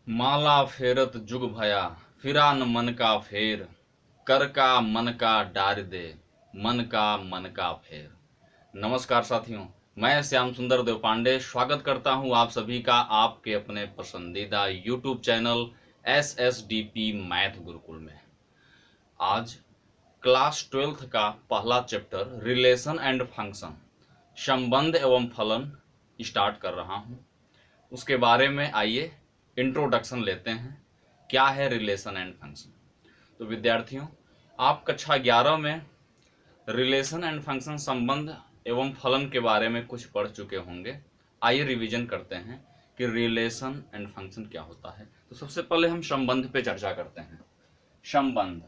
माला फेरत जुग भया, फिरा न मन का फेर। कर का मन का डार दे, मन का मन का फेर। नमस्कार साथियों, मैं श्याम सुंदर देव पांडे स्वागत करता हूं आप सभी का आपके अपने पसंदीदा YouTube channel SSDP math Gurukul में। आज क्लास 12th का पहला चैप्टर रिलेशन एंड फंक्शन, संबंध एवं फलन स्टार्ट कर रहा हूं। उसके बारे में आइए इंट्रोडक्शन लेते हैं। क्या है रिलेशन एंड फंक्शन? तो विद्यार्थियों, आप कक्षा 11 में रिलेशन एंड फंक्शन, संबंध एवं फलन के बारे में कुछ पढ़ चुके होंगे। आइए रिवीजन करते हैं कि रिलेशन एंड फंक्शन क्या होता है। तो सबसे पहले हम संबंध पे चर्चा करते हैं। संबंध,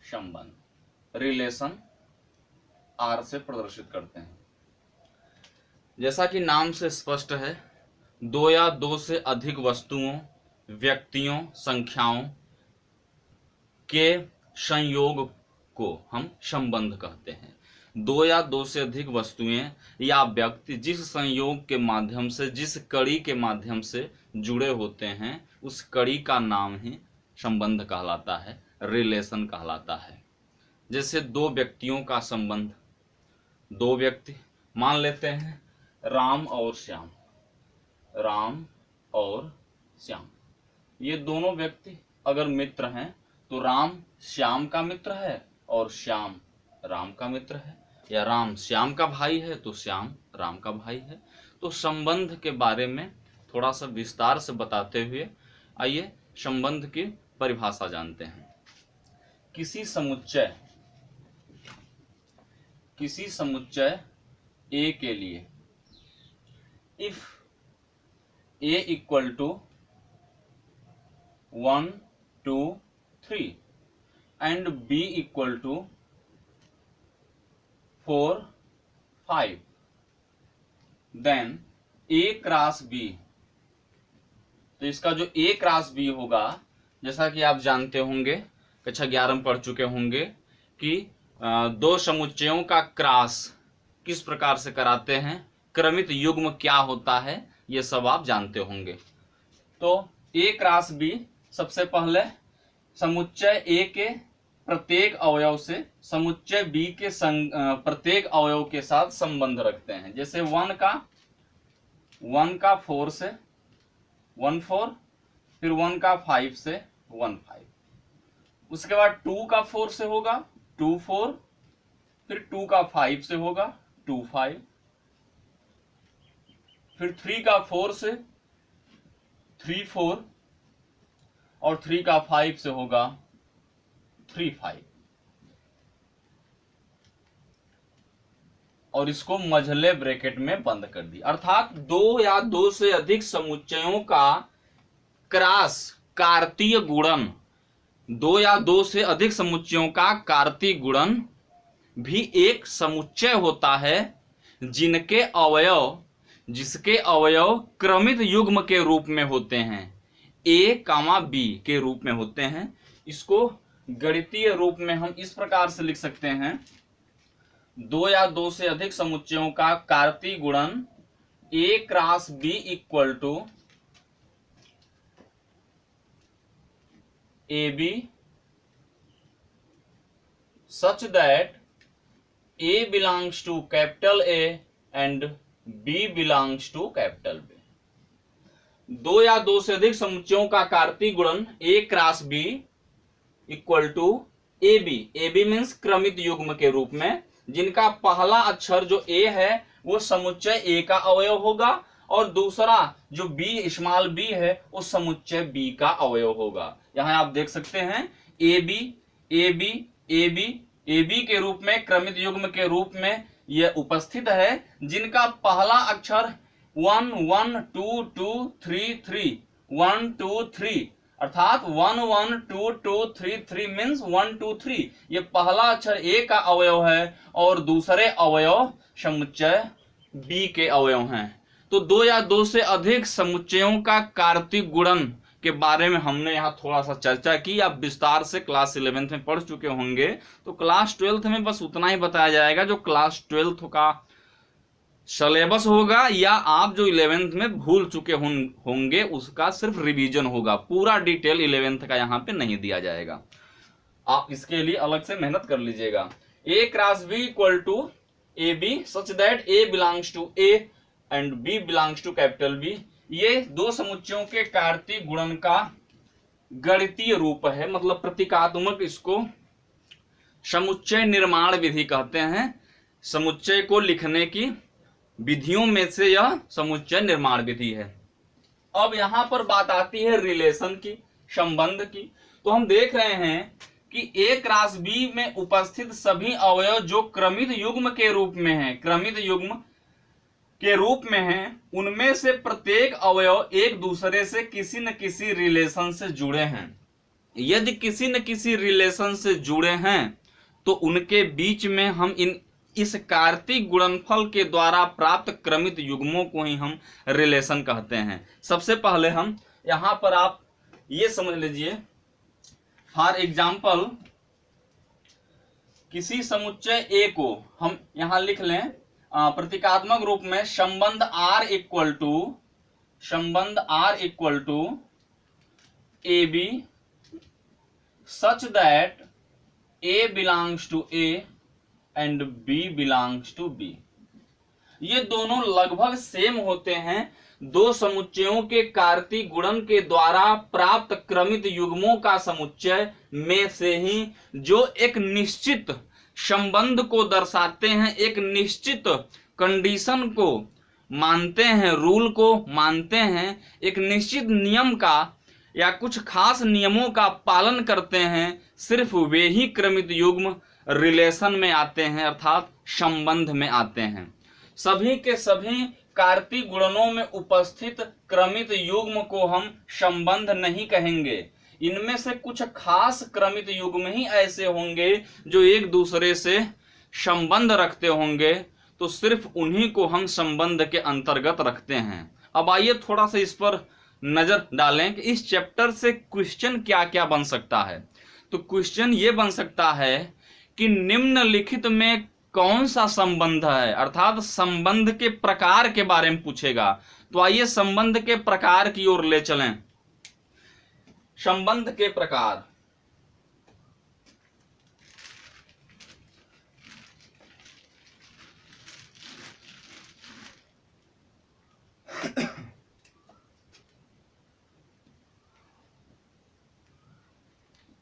संबंध रिलेशन आर से प्रदर्शित करते हैं। जैसा कि नाम से स्पष्ट है, दो या दो से अधिक वस्तुओं, व्यक्तियों, संख्याओं के संयोग को हम संबंध कहते हैं। दो या दो से अधिक वस्तुएं या व्यक्ति जिस संयोग के माध्यम से, जिस कड़ी के माध्यम से जुड़े होते हैं, उस कड़ी का नाम ही संबंध कहलाता है, रिलेशन कहलाता है। जैसे दो व्यक्तियों का संबंध, दो व्यक्ति मान लेते हैं राम और श्याम। राम और श्याम, ये दोनों व्यक्ति अगर मित्र हैं तो राम श्याम का मित्र है और श्याम राम का मित्र है, या राम श्याम का भाई है तो श्याम राम का भाई है। तो संबंध के बारे में थोड़ा सा विस्तार से बताते हुए आइए संबंध की परिभाषा जानते हैं। किसी समुच्चय A के लिए if A equal to 1, 2, 3 and B equal to 4, 5, then A cross B, तो इसका जो A क्रॉस B होगा, जैसा कि आप जानते होंगे, कक्षा 11 में पढ़ चुके होंगे कि दो समुच्चयों का क्रॉस किस प्रकार से कराते हैं, क्रमित युग्म क्या होता है, ये सब आप जानते होंगे। तो A क्रॉस B, सबसे पहले समुच्चय A के प्रत्येक अवयव से समुच्चय B के प्रत्येक अवयव के साथ संबंध रखते हैं। जैसे 1 का 4 से 1 4, फिर 1 का 5 से 1 5, उसके बाद 2 का 4 से होगा 2 4, फिर 2 का 5 से होगा 2 5, फिर 3 का 4 से 3 4 और 3 का 5 से होगा 3 5, और इसको मझले ब्रैकेट में बंद कर दी। अर्थात दो या दो से अधिक समुच्चयों का क्रॉस कार्तीय गुणन, दो या दो से अधिक समुच्चयों का कार्तीय गुणन भी एक समुच्चय होता है जिसके अवयव क्रमित युग्म के रूप में होते हैं, A, B के रूप में होते हैं। इसको गणितीय रूप में हम इस प्रकार से लिख सकते हैं, दो या दो से अधिक समुच्चयों का कार्तीय गुणन A cross B equal to AB such that A belongs to capital A and B belongs to capital B। दो या दो से अधिक समुच्चयों का कार्तीय गुणन A cross B equal to AB। AB means क्रमित युग्म के रूप में, जिनका पहला अक्षर जो A है वो समुच्चय A का अवयव होगा और दूसरा जो B स्मॉल b है वो समुच्चय B का अवयव होगा। यहां आप देख सकते हैं AB AB AB AB के रूप में, क्रमित युग्म के रूप में यह उपस्थित है, जिनका पहला अक्षर 1 1 2 2 3 3 1 2 3, अर्थात 1 1 2 2 3 3 मीन्स 1 2 3। ये पहला अक्षर A का अवयव है और दूसरे अवयव समुच्चय B के अवयव हैं। तो दो या दो से अधिक समुच्चयों का कार्तीय गुणन के बारे में हमने यहाँ थोड़ा सा चर्चा की। आप विस्तार से क्लास 11th में पढ़ चुके होंगे, तो क्लास 12th में बस उतना ही बताया जाएगा जो क्लास 12th का सिलेबस होगा या आप जो 11th में भूल चुके होंगे उसका सिर्फ रिवीजन होगा, पूरा डिटेल 11th का यहाँ पे नहीं दिया जाएगा। आप इसके लिए अलग से मेहनत कर लीजिएगा। A cross B equal to AB such that A belongs to A and B belongs to capital B, ये दो समुच्चयों के कार्तीय गुणन का गणितीय रूप है, मतलब प्रतीकात्मक, इसको समुच्चय निर्माण विधि कहते हैं। समुच्चय को लिखने की विधियों में से यह समुच्चय निर्माण विधि है। अब यहां पर बात आती है रिलेशन की, संबंध की। तो हम देख रहे हैं कि A क्रॉस B में उपस्थित सभी अवयव जो क्रमित युग्म के रूप में हैं, क्रमित युग्म के रूप में हैं, उनमें से प्रत्येक अवयव एक दूसरे से किसी न किसी रिलेशन से जुड़े हैं। यदि किसी न किसी रिलेशन से जुड़े हैं तो उनके बीच में हम इस कार्तीय गुणनफल के द्वारा प्राप्त क्रमित युग्मों को ही हम रिलेशन कहते हैं। सबसे पहले हम यहां पर आप ये समझ लीजिए, फॉर एग्जाम्पल किसी समुच्चय A को हम यहां लिख लें प्रतीकात्मक रूप में संबंध R equal to AB such that A belongs to A and B belongs to B। ये दोनों लगभग सेम होते हैं। दो समुच्चयों के कार्तीय गुणन के द्वारा प्राप्त क्रमित युग्मों का समुच्चय में से ही जो एक निश्चित संबंध को दर्शाते हैं, एक निश्चित कंडीशन को मानते हैं, रूल को मानते हैं, एक निश्चित नियम का या कुछ खास नियमों का पालन करते हैं, सिर्फ वे ही क्रमित युग्म रिलेशन में आते हैं, अर्थात संबंध में आते हैं। सभी के सभी कार्तीय गुणनों में उपस्थित क्रमित युग्म को हम संबंध नहीं कहेंगे। इनमें से कुछ खास क्रमित युग्म ही ऐसे होंगे जो एक दूसरे से संबंध रखते होंगे, तो सिर्फ उन्हीं को हम संबंध के अंतर्गत रखते हैं। अब आइए थोड़ा सा इस पर नजर डालें कि इस चैप्टर से क्वेश्चन क्या क्या बन सकता है। तो क्वेश्चन ये बन सकता है कि निम्नलिखित में कौन सा संबंध है, अर्थात संबंध के प्रकार के बारे में पूछेगा। तो आइए संबंध के प्रकार की ओर ले चलें। संबंध के प्रकार,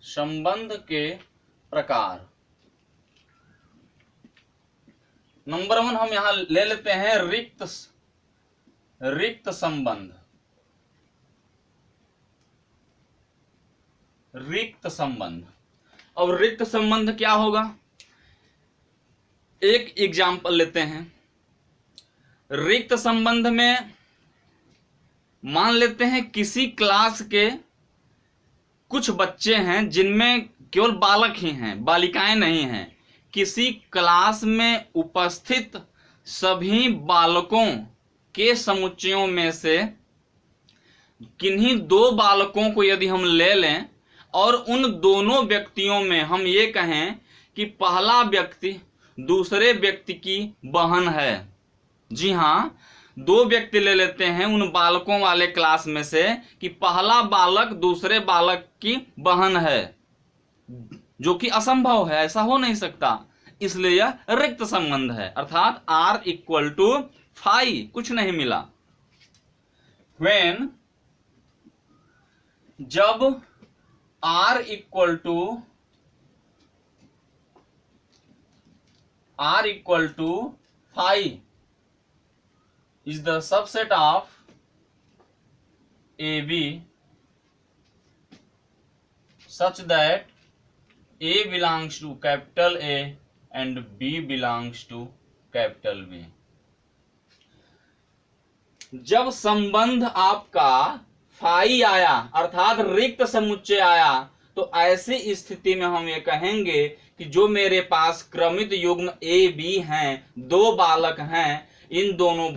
संबंध के प्रकार नंबर 1 हम यहां ले लेते हैं रिक्त संबंध। रिक्त संबंध, अब रिक्त संबंध क्या होगा, एक एग्जाम्पल लेते हैं। रिक्त संबंध में मान लेते हैं किसी क्लास के कुछ बच्चे हैं जिनमें केवल बालक ही हैं, बालिकाएं नहीं हैं। किसी क्लास में उपस्थित सभी बालकों के समुच्चयों में से किन्हीं दो बालकों को यदि हम ले लें और उन दोनों व्यक्तियों में हम ये कहें कि पहला व्यक्ति दूसरे व्यक्ति की बहन है। जी हाँ, दो व्यक्ति ले लेते हैं उन बालकों वाले क्लास में से कि पहला बालक दूसरे बालक की बहन है, जो कि असंभव है, ऐसा हो नहीं सकता, इसलिए यह रिक्त संबंध है। अर्थात R इक्वल टू 5 कुछ नहीं मिला। When जब R equal to 5 is the subset of AB such that A belongs to capital A and B belongs to capital B। जब संबंध आपका फाई आया अर्थात रिक्त समुच्चय आया, तो ऐसी स्थिति में हम ये कहेंगे कि जो मेरे पास क्रमित युग्म A B हैं, दो बालक हैं, इन दोनों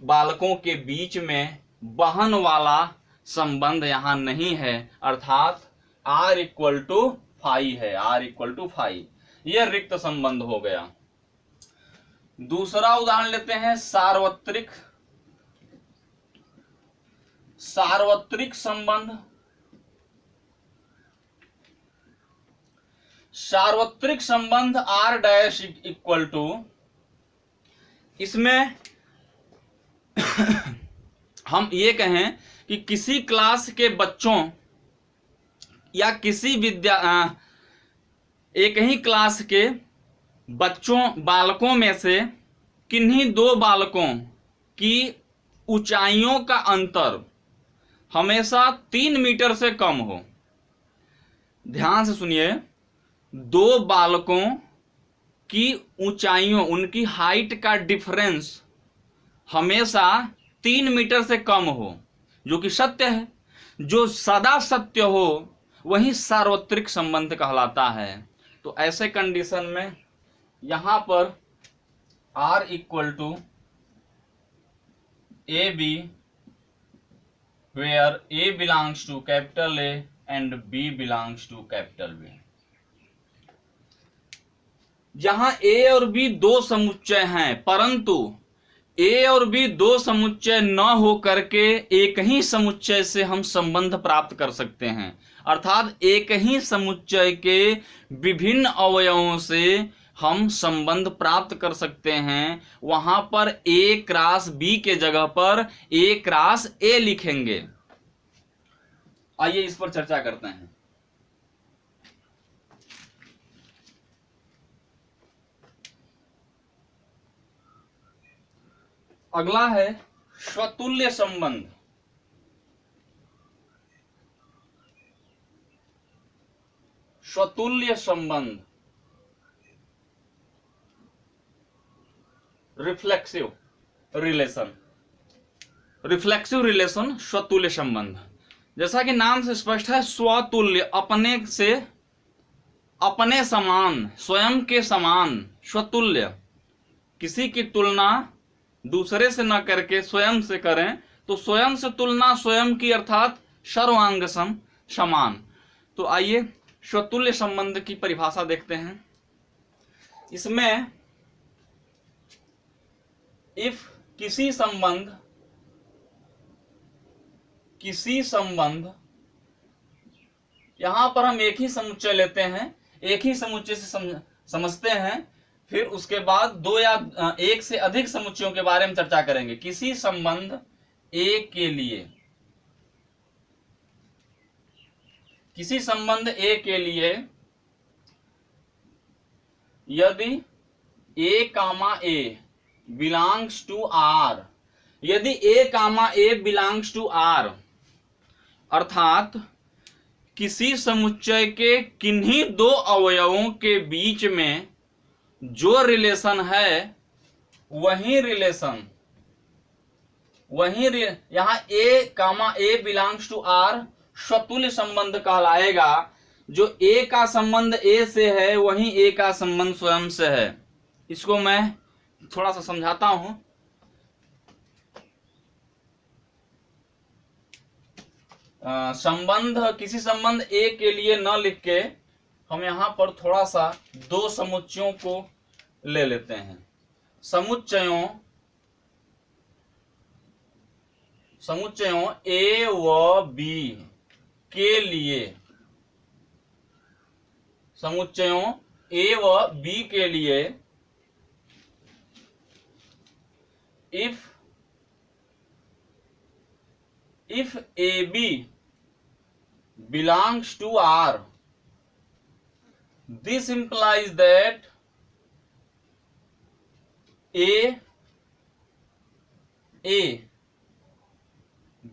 बालकों के बीच में बहन वाला संबंध यहां नहीं है, अर्थात R इक्वल टू 5 है। R इक्वल टू 5 यह रिक्त संबंध हो गया। दूसरा उदाहरण लेते हैं सार्वत्रिक संबंध। सार्वत्रिक संबंध R डैश इक्वल टू, इसमें हम ये कहें कि किसी क्लास के बच्चों या किसी एक ही क्लास के बालकों में से किन्हीं दो बालकों की ऊंचाइयों का अंतर हमेशा 3 मीटर से कम हो। ध्यान से सुनिए, दो बालकों की ऊंचाइयों, उनकी हाइट का डिफरेंस हमेशा 3 मीटर से कम हो, जो कि सत्य है। जो सदा सत्य हो वही सार्वत्रिक संबंध कहलाता है। तो ऐसे कंडीशन में यहां पर R equal to A B, where A belongs to capital A and B belongs to capital B। जहां A और B दो समुच्चय हैं, परंतु A और B दो समुच्चय न हो करके एक ही समुच्चय से हम संबंध प्राप्त कर सकते हैं। अर्थात एक ही समुच्चय के विभिन्न अवयवों से हम संबंध प्राप्त कर सकते हैं। वहां पर A क्रॉस B के जगह पर A क्रॉस A लिखेंगे। आइए इस पर चर्चा करते हैं। अगला है स्वतुल्य संबंध। स्वतुल्य संबंध, रिफ्लेक्सिव रिलेशन, स्वतुल्य संबंध। जैसा कि नाम से स्पष्ट है, स्वतुल्य, अपने समान, स्वयं के समान। स्वतुल्य, किसी की तुलना दूसरे से न करके स्वयं से करें तो स्वयं से तुलना स्वयं की, अर्थात सर्वांग समान। तो आइए स्वतुल्य संबंध की परिभाषा देखते हैं। इसमें इफ किसी संबंध, यहां पर हम एक ही समुच्चय लेते हैं, एक ही समुच्चय से समझते हैं, फिर उसके बाद दो या एक से अधिक समुच्चयों के बारे में चर्चा करेंगे। किसी संबंध A के लिए यदि A, A belongs to R, यदि A, A belongs to R, अर्थात किसी समुच्चय के किन्हीं दो अवयवों के बीच में जो रिलेशन है वही रिलेशन, यहां A, बिलोंग्स टू R स्वतुल्य संबंध कहलाएगा। जो A का संबंध A से है वही A का संबंध स्वयं से है। इसको मैं थोड़ा सा समझाता हूं। किसी संबंध A के लिए न लिख के हम यहां पर थोड़ा सा दो समुच्चयों को ले लेते हैं। समुच्चयों A व B के लिए, समुच्चयों A व B के लिए if AB belongs to R, this implies that A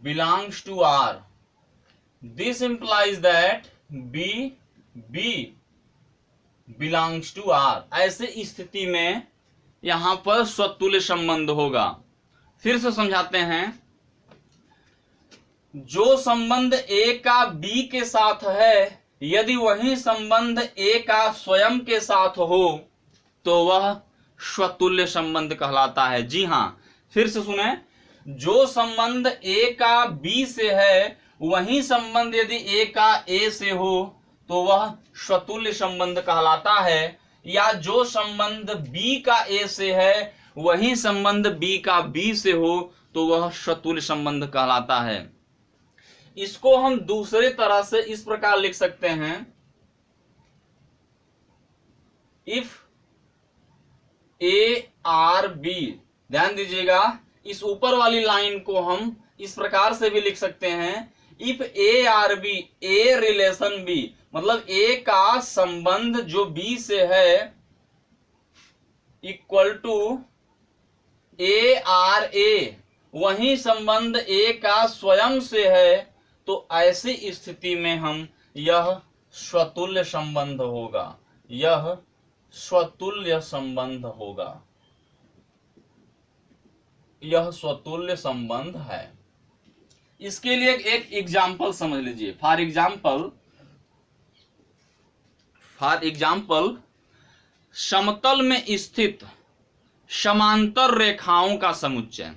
belongs to R. This implies that B belongs to R. ऐसे स्थिति में यहां पर स्वतुल्य संबंध होगा। फिर से समझाते हैं। जो संबंध A का B के साथ है, यदि वही संबंध A का स्वयं के साथ हो तो वह स्वतुल्य संबंध कहलाता है। जी हां, फिर से सुने। जो संबंध A का B से है वही संबंध यदि A का A से हो तो वह स्वतुल्य संबंध कहलाता है। या जो संबंध B का A से है वही संबंध B का B से हो तो वह स्वतुल्य संबंध कहलाता है। इसको हम दूसरे तरह से इस प्रकार लिख सकते हैं, इफ A R B, ध्यान दीजिएगा इस ऊपर वाली लाइन को हम इस प्रकार से भी लिख सकते हैं, if A R B, A relation B, मतलब A का संबंध जो B से है equal to A R A, वही संबंध A का स्वयं से है, तो ऐसी स्थिति में हम यह स्वतुल्य संबंध होगा, यह स्वतुल्य संबंध होगा, यह स्वतुल्य संबंध है। इसके लिए एक एग्जाम्पल समझ लीजिए। फॉर एग्जाम्पल समतल में स्थित समांतर रेखाओं का समुच्चय।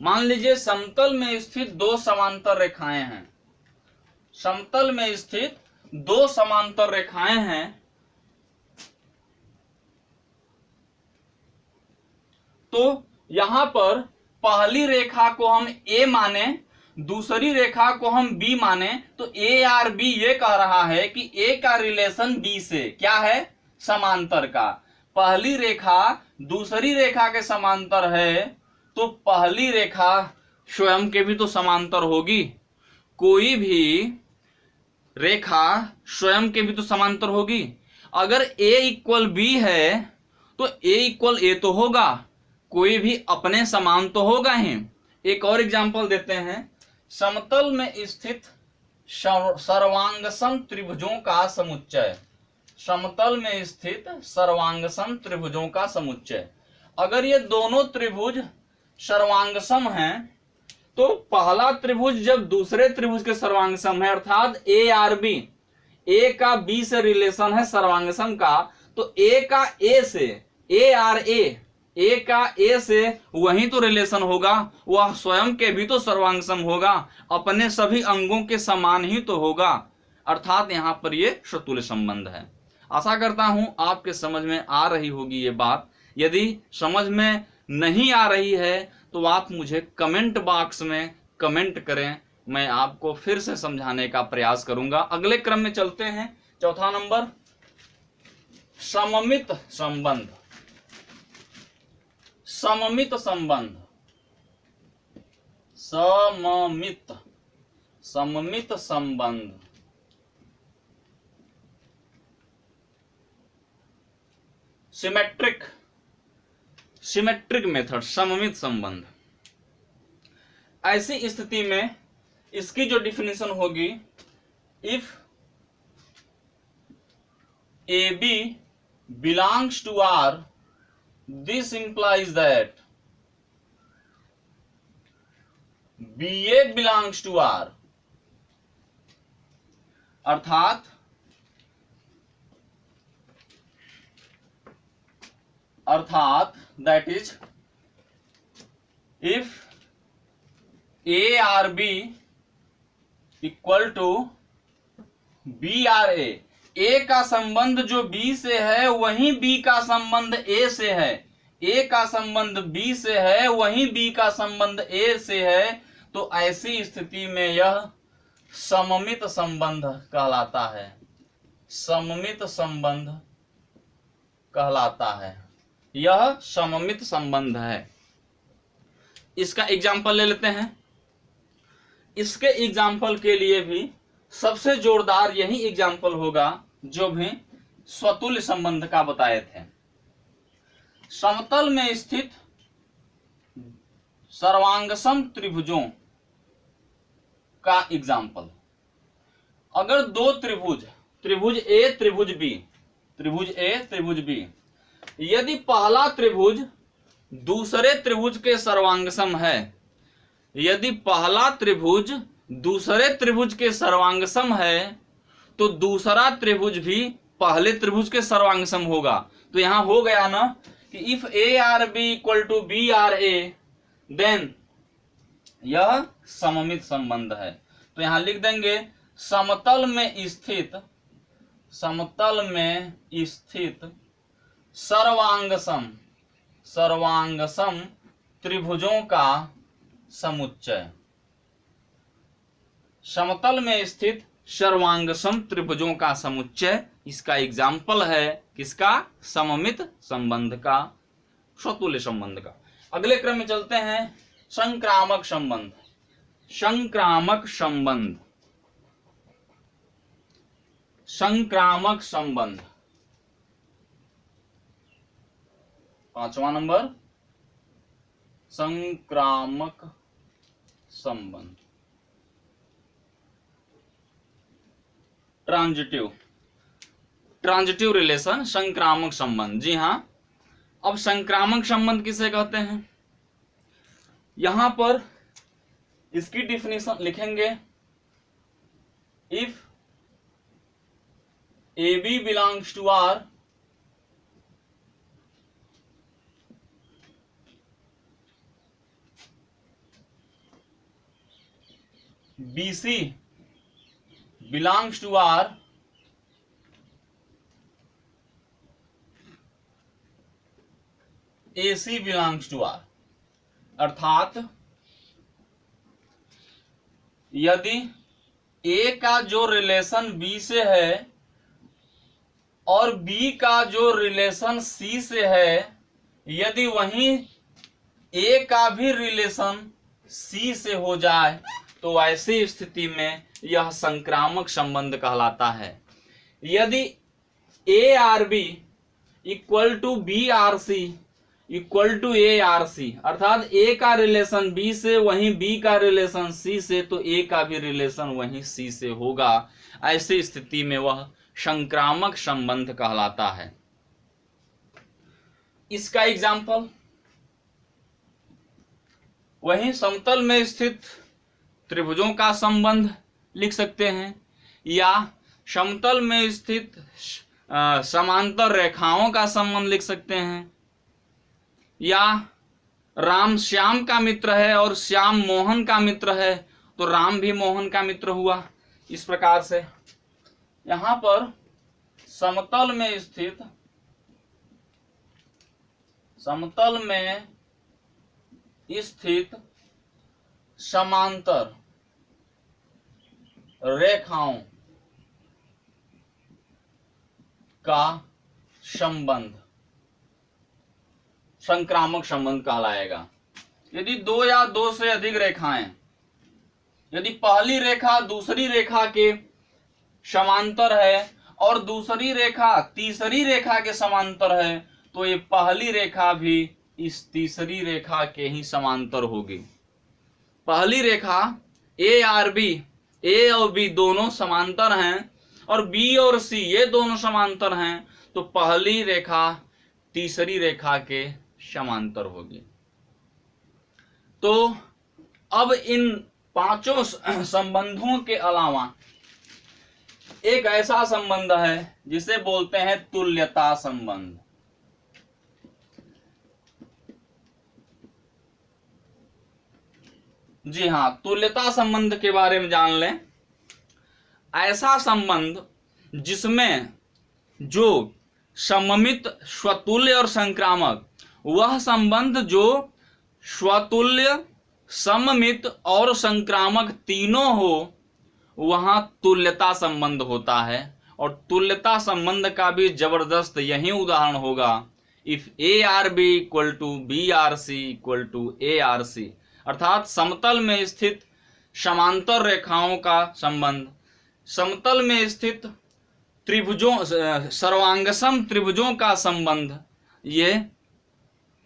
मान लीजिए समतल में स्थित दो समांतर रेखाएं हैं, समतल में स्थित दो समांतर रेखाएं हैं, तो यहां पर पहली रेखा को हम A माने, दूसरी रेखा को हम B माने, तो A और B ये कह रहा है कि A का रिलेशन B से क्या है, समांतर का। पहली रेखा दूसरी रेखा के समांतर है तो पहली रेखा स्वयं के भी तो समांतर होगी, कोई भी रेखा स्वयं के भी तो समांतर होगी। अगर A इक्वल B है तो A इक्वल A तो होगा, कोई भी अपने समान तो होगा ही। एक और एग्जांपल देते हैं, समतल में स्थित सर्वांगसम त्रिभुजों का समुच्चय, समतल में स्थित सर्वांगसम त्रिभुजों का समुच्चय। अगर ये दोनों त्रिभुज सर्वांगसम हैं तो पहला त्रिभुज जब दूसरे त्रिभुज के सर्वांगसम है, अर्थात A और B, A का B से रिलेशन है सर्वांगसम का, तो A का A से, A और A का A से वही तो रिलेशन होगा, वह स्वयं के भी तो सर्वांगसम होगा, अपने सभी अंगों के समान ही तो होगा, अर्थात यहाँ पर ये स्वतुल्य संबंध है। आशा करता हूं आपके समझ में आ रही होगी ये बात। यदि समझ में नहीं आ रही है तो आप मुझे कमेंट बॉक्स में कमेंट करें, मैं आपको फिर से समझाने का प्रयास करूंगा। अगले क्रम में चलते हैं। चौथा नंबर, सममित संबंध। सममित संबंध, सममित संबंध। सिमेट्रिक मेथड, सममित संबंध। ऐसी स्थिति में इसकी जो डिफिनेशन होगी, if AB belongs to R, this implies that BA belongs to R, अर्थात that is if A or B equal to B or A, A का संबंध जो B से है वही B का संबंध A से है, A का संबंध B से है वही B का संबंध A से है, तो ऐसी स्थिति में यह सममित संबंध कहलाता है, सममित संबंध कहलाता है, यह सममित संबंध है। इसका एग्जाम्पल ले लेते हैं। इसके एग्जाम्पल के लिए भी सबसे जोरदार यही एग्जाम्पल होगा जो भी स्वतुल्य संबंध का बताए थे। समतल में स्थित सर्वांगसम त्रिभुजों का एग्जाम्पल। अगर दो त्रिभुज, त्रिभुज A त्रिभुज B, त्रिभुज A त्रिभुज B, यदि पहला त्रिभुज दूसरे त्रिभुज के सर्वांगसम है, यदि पहला त्रिभुज दूसरे त्रिभुज के सर्वांगसम है तो दूसरा त्रिभुज भी पहले त्रिभुज के सर्वांगसम होगा। तो यहां हो गया ना कि इफ A और B इक्वल टू B और A, देन यह सममित संबंध है। तो यहां लिख देंगे समतल में स्थित सर्वांग सम त्रिभुजों का समुच्चय। समतल में स्थित सर्वांग सम त्रिभुजों का समुच्चय, इसका एग्जाम्पल है किसका? सममित संबंध का, स्वतुल्य संबंध का। अगले क्रम में चलते हैं, संक्रामक संबंध। संक्रामक संबंध, संक्रामक संबंध 5वां नंबर, संक्रामक संबंध। ट्रांजिटिव रिलेशन, संक्रामक संबंध। जी हाँ, अब संक्रामक संबंध किसे कहते हैं? यहां पर इसकी डिफिनेशन लिखेंगे, if AB belongs to R, BC belongs to R, AC belongs to R। अर्थात यदि A का जो रिलेशन B से है और B का जो रिलेशन C से है, यदि वहीं A का भी रिलेशन C से हो जाए तो ऐसी स्थिति में यह संक्रामक संबंध कहलाता है। यदि ARB equal to BRC equal to ARC, अर्थात A का रिलेशन B से वहीं B का रिलेशन C से, तो A का भी रिलेशन वहीं C से होगा। ऐसी स्थिति में वह संक्रामक संबंध कहलाता है। इसका एग्जाम्पल वहीं समतल में स्थित त्रिभुजों का संबंध लिख सकते हैं, या समतल में स्थित समांतर रेखाओं का संबंध लिख सकते हैं, या राम श्याम का मित्र है और श्याम मोहन का मित्र है तो राम भी मोहन का मित्र हुआ। इस प्रकार से यहां पर समतल में स्थित समांतर रेखाओं का संबंध संक्रामक संबंध कहलाएगा। यदि दो या दो से अधिक रेखाएं, यदि पहली रेखा दूसरी रेखा के समांतर है और दूसरी रेखा तीसरी रेखा के समांतर है, तो ये पहली रेखा भी इस तीसरी रेखा के ही समांतर होगी। पहली रेखा ARB, A और B दोनों समांतर हैं और B और C ये दोनों समांतर हैं, तो पहली रेखा तीसरी रेखा के समांतर होगी। तो अब इन पांचों संबंधों के अलावा एक ऐसा संबंध है जिसे बोलते हैं तुल्यता संबंध। जी हाँ, तुल्यता संबंध के बारे में जान लें। ऐसा संबंध जिसमें जो सममित, स्वतुल्य और संक्रामक, वह संबंध जो स्वतुल्य, सममित और संक्रामक तीनों हो, वहां तुल्यता संबंध होता है। और तुल्यता संबंध का भी जबरदस्त यही उदाहरण होगा, if ARB equal to BRC equal to ARC, अर्थात समतल में स्थित समांतर रेखाओं का संबंध, समतल में स्थित त्रिभुजों, सर्वांगसम त्रिभुजों का संबंध, ये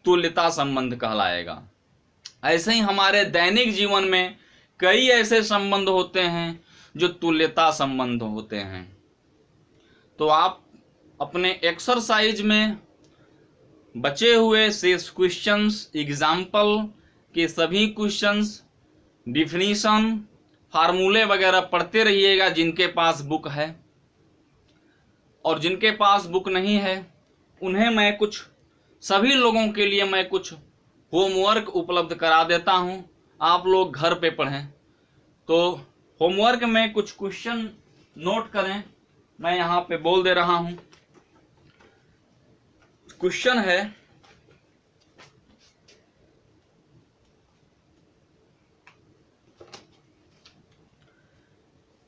तुल्यता संबंध कहलाएगा। ऐसे ही हमारे दैनिक जीवन में कई ऐसे संबंध होते हैं जो तुल्यता संबंध होते हैं। तो आप अपने एक्सरसाइज में बचे हुए शेष क्वेश्चंस, एग्जाम्पल के सभी क्वेश्चंस, डिफिनीशन, फार्मूले वगैरह पढ़ते रहिएगा जिनके पास बुक है। और जिनके पास बुक नहीं है उन्हें मैं कुछ, सभी लोगों के लिए मैं कुछ होमवर्क उपलब्ध करा देता हूं, आप लोग घर पे पढ़ें। तो होमवर्क में कुछ क्वेश्चन नोट करें, मैं यहाँ पे बोल दे रहा हूं। क्वेश्चन है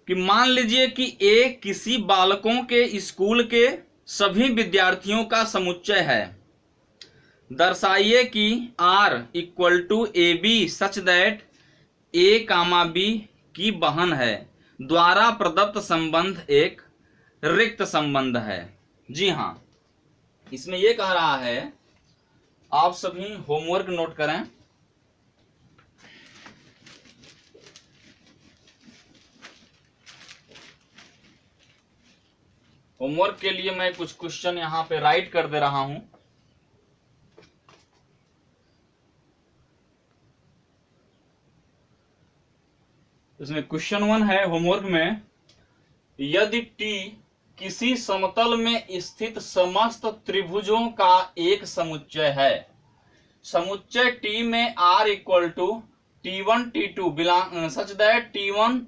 कि मान लीजिए कि ए किसी बालकों के स्कूल के सभी विद्यार्थियों का समुच्चय है। दर्शाइए कि R equal to A B such that A comma B की बहन है। द्वारा प्रदत्त संबंध एक रिक्त संबंध है। जी हाँ, इसमें यह कह रहा है, आप सभी होमवर्क नोट करें। होमवर्क के लिए मैं कुछ क्वेश्चन यहां पे राइट कर दे रहा हूं। इसमें क्वेश्चन 1 है होमवर्क में, यदि टी किसी समतल में स्थित समस्त त्रिभुजों का एक समुच्चय है। समुच्चय टी में R equal to T1 T2 belong such that T1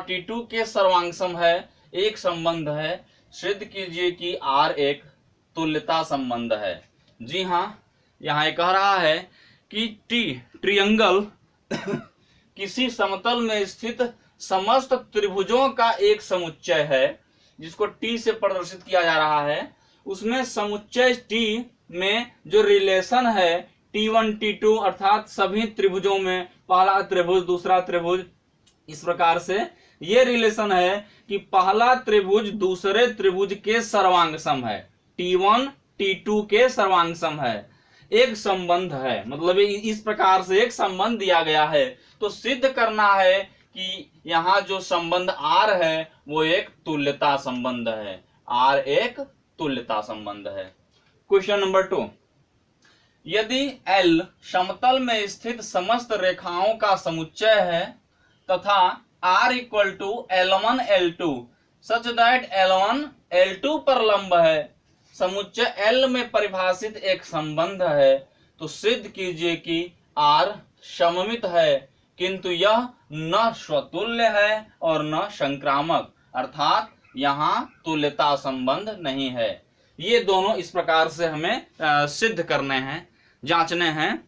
T2 के सर्वांगसम है, एक संबंध है। सिद्ध कीजिए कि R एक तुल्यता संबंध है। जी हाँ, यहाँ कह रहा है कि टी ट्रियंगल किसी समतल में स्थित समस्त त्रिभुजों का एक समुच्चय है, जिसको टी से प्रदर्शित किया जा रहा है। उसमें समुच्चय टी में जो रिलेशन है T1 T2 अर्थात सभी त्रिभुजों में पहला त्रिभुज दूसरा त्रिभुज, इस प्रकार से ये रिलेशन है कि पहला त्रिभुज दूसरे त्रिभुज के सर्वांगसम है, T1 T2 के सर्वांगसम है, एक संबंध है। मतलब इस प्रकार से एक संबंध दिया गया है, तो सिद्ध करना है कि यहाँ जो संबंध R है वो एक तुल्यता संबंध है। R एक तुल्यता संबंध है। क्वेश्चन नंबर 2, यदि L समतल में स्थित समस्त रेखाओं का समुच्चय है तथा R equal to L1 L2 such that L1 L2 पर लंब है, समुच्चय L में परिभाषित एक संबंध है, तो सिद्ध कीजिए कि R सममित है, किंतु यह न स्वतुल्य है और न संक्रामक, अर्थात यहाँ तुल्यता संबंध नहीं है। ये दोनों इस प्रकार से हमें सिद्ध करने हैं, जांचने हैं।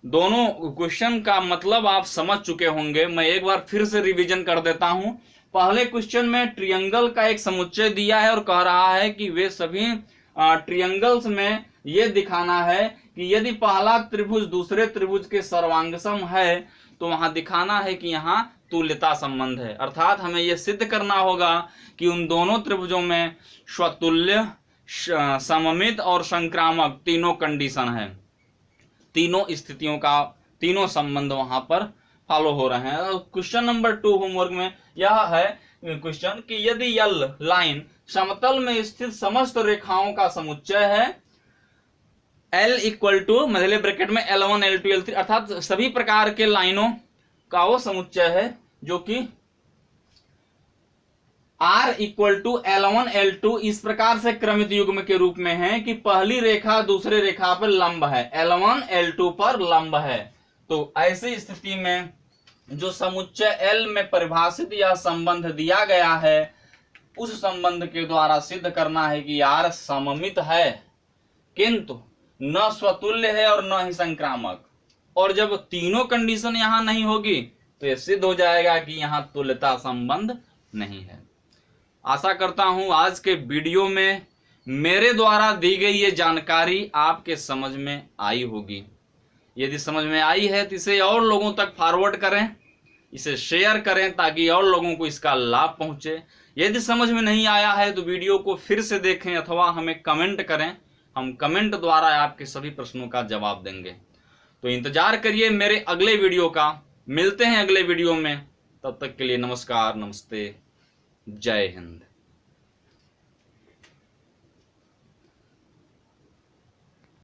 दोनों क्वेश्चन का मतलब आप समझ चुके होंगे। मैं एक बार फिर से रिवीजन कर देता हूं। पहले क्वेश्चन में ट्रियंगल का एक समुच्चय दिया है और कह रहा है कि वे सभी ट्रियंगल्स में ये दिखाना है कि यदि पहला त्रिभुज दूसरे त्रिभुज के सर्वांगसम है तो वहां दिखाना है कि यहाँ तुल्यता संबंध है, अर्थात हमें यह सिद्ध करना होगा कि उन दोनों त्रिभुजों में स्वतुल्य, सममित और संक्रामक तीनों कंडीशन है, तीनों स्थितियों का तीनों संबंध वहां पर फॉलो हो रहे हैं। क्वेश्चन नंबर 2 होमवर्क में यह है क्वेश्चन कि यदि L लाइन समतल में स्थित समस्त रेखाओं का समुच्चय है, L इक्वल टू मध्य ब्रैकेट में L1 L2 L3 अर्थात सभी प्रकार के लाइनों का वो समुच्चय है, जो कि R equal to L1 L2 इस प्रकार से क्रमित युग्म के रूप में है कि पहली रेखा दूसरे रेखा पर लंब है, L1 L2 पर लंब है। तो ऐसी स्थिति में जो समुच्चय L में परिभाषित यह संबंध दिया गया है, उस संबंध के द्वारा सिद्ध करना है कि R सममित है, किंतु न स्वतुल्य है और न ही संक्रामक। और जब तीनों कंडीशन यहां नहीं होगी तो यह सिद्ध हो जाएगा कि यहां तुल्यता संबंध नहीं है। आशा करता हूं आज के वीडियो में मेरे द्वारा दी गई ये जानकारी आपके समझ में आई होगी। यदि समझ में आई है तो इसे और लोगों तक फॉरवर्ड करें, इसे शेयर करें ताकि और लोगों को इसका लाभ पहुंचे। यदि समझ में नहीं आया है तो वीडियो को फिर से देखें अथवा हमें कमेंट करें, हम कमेंट द्वारा आपके सभी प्रश्नों का जवाब देंगे। तो इंतजार करिए मेरे अगले वीडियो का। मिलते हैं अगले वीडियो में, तब तक के लिए नमस्कार, नमस्ते, जय हिंद।